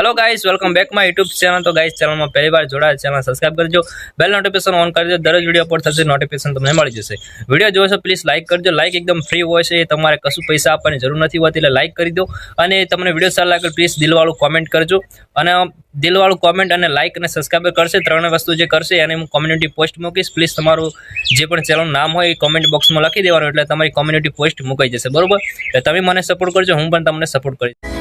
Hello guys, welcome back my YouTube channel. तो guys channel में पहली बार जोड़ा चैनल सब्सक्राइब करजो, बेल नोटिफिकेशन ऑन कर दो। दररोज वीडियो अपलोड थशे नोटिफिकेशन तमने मळी जशे। वीडियो जोशो प्लीज लाइक करजो। लाइक एकदम फ्री होय छे, तमारे कशुं पैसा आपवानी जरूर नथी होती, એટલે लाइक કરી દો। અને તમને વિડિયો સારો લાગે પ્લીઝ દિલવાળું કોમેન્ટ કરજો। અને દિલવાળું કોમેન્ટ અને લાइक અને સબસ્ક્રાઇબ કરશે, ત્રણ વસ્તુ જે કરશે એને હું કોમ્યુનિટી પોસ્ટ મૂકીશ। પ્લીઝ તમારું જે પણ ચેનલનું નામ હોય એ કોમેન્ટ બોક્સમાં લખી દેવાનું, એટલે તમારી કોમ્યુનિટી પોસ્ટ મુકાઈ જશે, બરોબર? એટલે તમે મને સપોર્ટ કરજો, હું પણ તમને સપોર્ટ કરીશ।